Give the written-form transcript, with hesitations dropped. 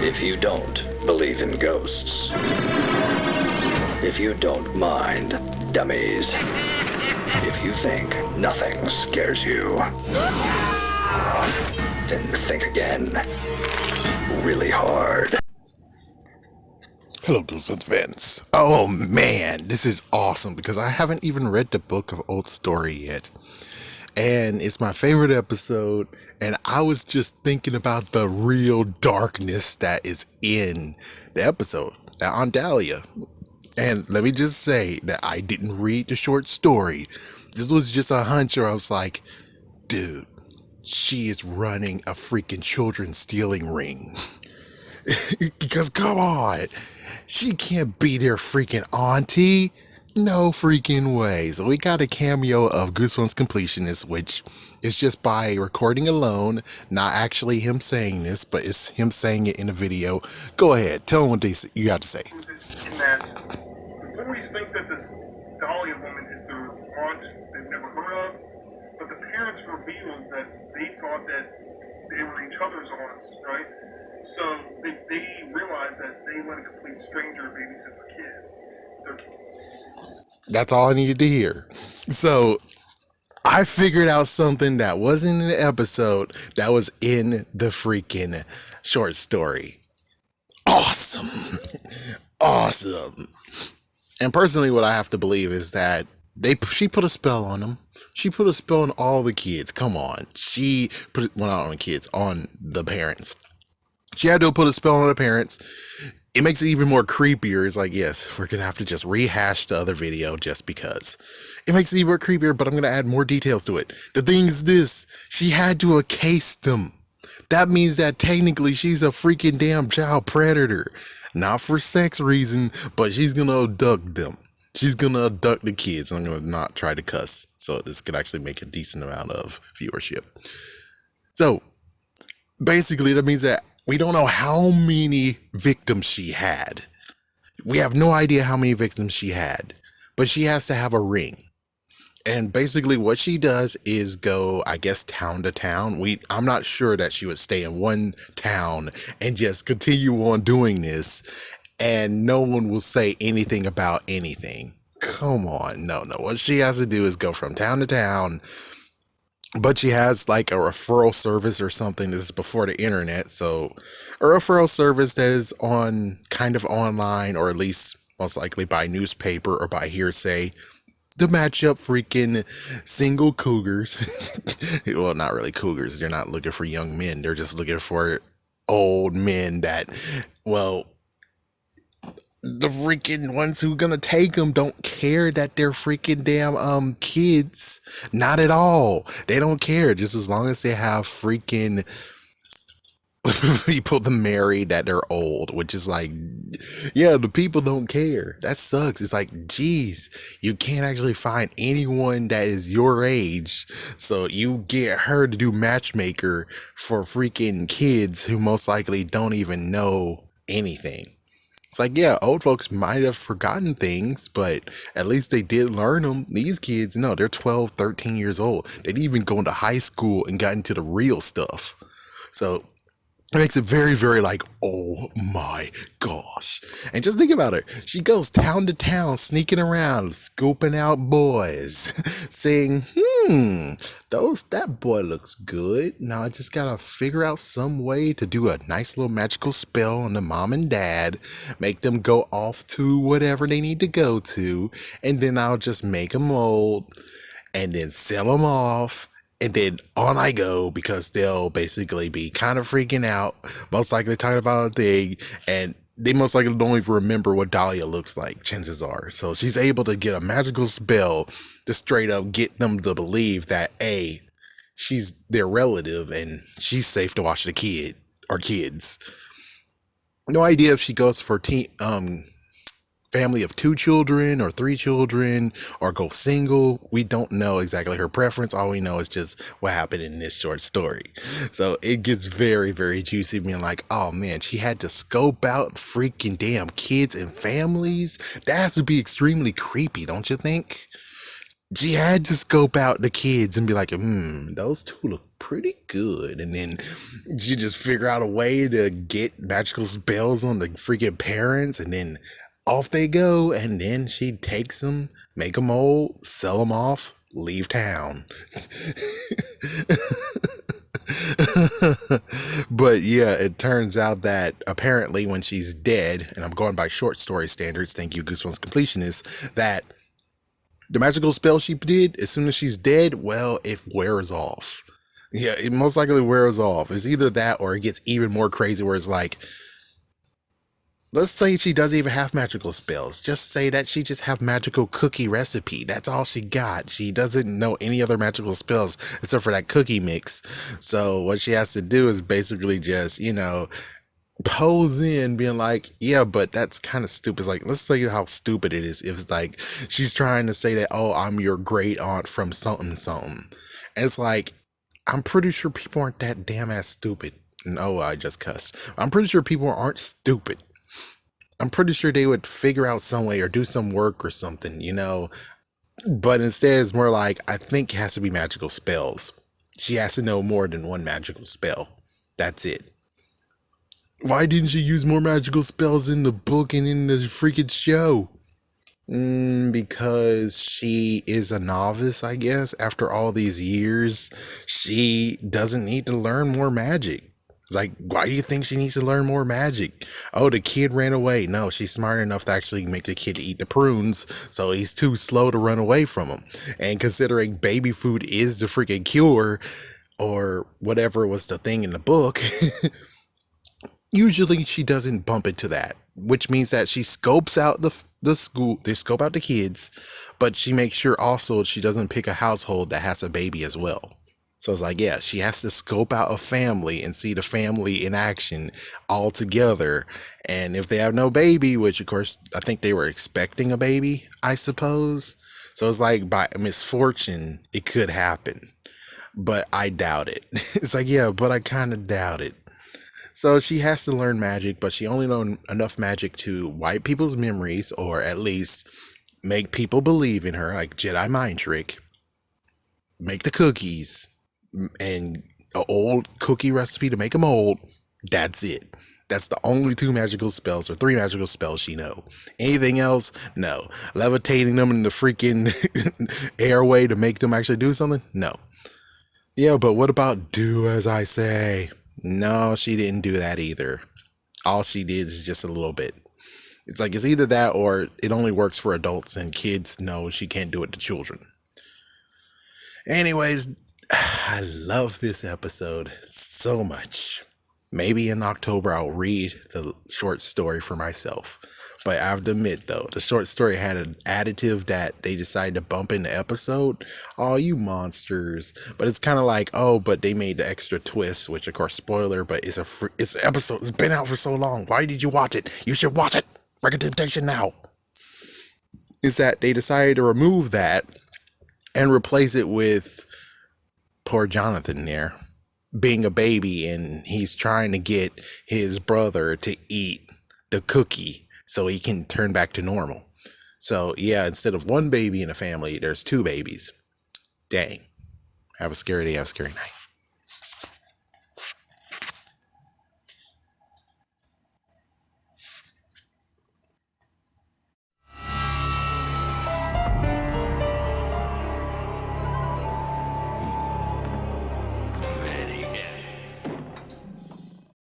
If you don't believe in ghosts, if you don't mind dummies, if you think nothing scares you, then think again, really hard. Hello, Goosebumps fans. Oh man, this is awesome because I haven't even read the book of Old Story yet. And it's my favorite episode, and I was just thinking about the real darkness that is in the episode, that Aunt Dahlia. And let me just say that I didn't read the short story. This was just a hunch where I was like, dude, she is running a freaking children stealing ring. Because come on, she can't be their freaking auntie. No freaking way. So we got a cameo of Goosebumps Completionist, which is just by recording alone, not actually him saying this, but it's him saying it in a video. Go ahead, tell them what you got to say. In that, the boys think that this Dahlia woman is their aunt they've never heard of, but the parents revealed that they thought that they were each other's aunts, right? So they realized that they let a complete stranger babysit their kid. That's all I needed to hear. So I figured out something that wasn't in the episode that was in the freaking short story. Awesome. Awesome. And personally, what I have to believe is that she put a spell on them. She put a spell on all the kids. Come on. She put it, well, not on the kids, on the parents. She had to put a spell on the parents. It makes it even more creepier. It's like, yes, we're going to have to just rehash the other video just because. It makes it even more creepier, but I'm going to add more details to it. The thing is this, she had to encase them. That means that technically she's a freaking damn child predator. Not for sex reason, but she's going to abduct them. She's going to abduct the kids. I'm going to not try to cuss, so this could actually make a decent amount of viewership. So, basically, that means that we don't know how many victims she had. We have no idea how many victims she had, but she has to have a ring. And basically what she does is go, I guess, town to town. I'm not sure that she would stay in one town and just continue on doing this and no one will say anything about anything. Come on. No. What she has to do is go from town to town. But she has like a referral service or something. This is before the internet. So a referral service that is on kind of online, or at least most likely by newspaper or by hearsay, to match up freaking single cougars. Well, not really cougars. They're not looking for young men. They're just looking for old men that, well, the freaking ones who gonna take them don't care that they're freaking damn kids. Not at all. They don't care, just as long as they have freaking people to marry that they're old, which is like, yeah, the people don't care. That sucks. It's like, geez, you can't actually find anyone that is your age, so you get her to do matchmaker for freaking kids who most likely don't even know anything. It's like, yeah, old folks might have forgotten things, but at least they did learn them. These kids, no, they're 12, 13 years old. They didn't even go into high school and got into the real stuff. So it makes it very, very like, oh my gosh. And just think about her. She goes town to town, sneaking around, scooping out boys, saying, that boy looks good. Now I just gotta figure out some way to do a nice little magical spell on the mom and dad, make them go off to whatever they need to go to, and then I'll just make them old, and then sell them off. And then on I go, because they'll basically be kind of freaking out, most likely talking about a thing, and they most likely don't even remember what Dahlia looks like, chances are. So she's able to get a magical spell to straight up get them to believe that, A, she's their relative and she's safe to watch the kid or kids. No idea if she goes for family of 2 children or 3 children or go single. We don't know exactly her preference. All we know is just what happened in this short story. So it gets very, very juicy, being like, oh man, she had to scope out freaking damn kids and families. That has to be extremely creepy, don't you think? she had to scope out the kids and be like, those two look pretty good. And then she just figure out a way to get magical spells on the freaking parents, and then off they go. And then she takes them, make them old, sell them off, leave town. But yeah, it turns out that apparently when she's dead, and I'm going by short story standards, thank you, Goosebumps Completionist, that the magical spell she did, as soon as she's dead, well, it wears off. Yeah, it most likely wears off. It's either that or it gets even more crazy where it's like, let's say she doesn't even have magical spells. Just say that she just have magical cookie recipe. That's all she got. She doesn't know any other magical spells except for that cookie mix. So what she has to do is basically just, pose in being like, yeah, but that's kind of stupid. It's like, let's tell you how stupid it is. If it's like she's trying to say that, oh, I'm your great aunt from something something, and it's like, I'm pretty sure people aren't that damn ass stupid. No, I just cussed. I'm pretty sure people aren't stupid. I'm pretty sure they would figure out some way or do some work or something, but instead it's more like, I think it has to be magical spells. She has to know more than one magical spell. That's it. Why didn't she use more magical spells in the book and in the freaking show? Because she is a novice, I guess. After all these years, she doesn't need to learn more magic. Like, why do you think she needs to learn more magic? Oh, the kid ran away. No, she's smart enough to actually make the kid eat the prunes, so he's too slow to run away from him. And considering baby food is the freaking cure, or whatever was the thing in the book, usually she doesn't bump into that, which means that she scopes out the school, they scope out the kids, but she makes sure also she doesn't pick a household that has a baby as well. So it's like, yeah, she has to scope out a family and see the family in action all together. And if they have no baby, which of course, I think they were expecting a baby, I suppose. So it's like by misfortune, it could happen, but I doubt it. It's like, yeah, but I kind of doubt it. So she has to learn magic, but she only knows enough magic to wipe people's memories, or at least make people believe in her, like Jedi mind trick, make the cookies, and an old cookie recipe to make them old. That's it. That's the only 2 magical spells or 3 magical spells she know. Anything else? No. Levitating them in the freaking airway to make them actually do something? No. Yeah, but what about do as I say? No, she didn't do that either. All she did is just a little bit. It's like, it's either that or it only works for adults and kids know she can't do it to children. Anyways, I love this episode so much. Maybe in October I'll read the short story for myself. But I have to admit though, the short story had an additive that they decided to bump in the episode. Oh, you monsters. But it's kind of like, oh, but they made the extra twist, which of course, spoiler, but it's an episode. It's been out for so long. Why did you watch it? You should watch it. Recommendation now. Is that they decided to remove that and replace it with poor Jonathan there being a baby, and he's trying to get his brother to eat the cookie so he can turn back to normal. So yeah, instead of 1 baby in a family, there's 2 babies. Dang. Have a scary day, have a scary night.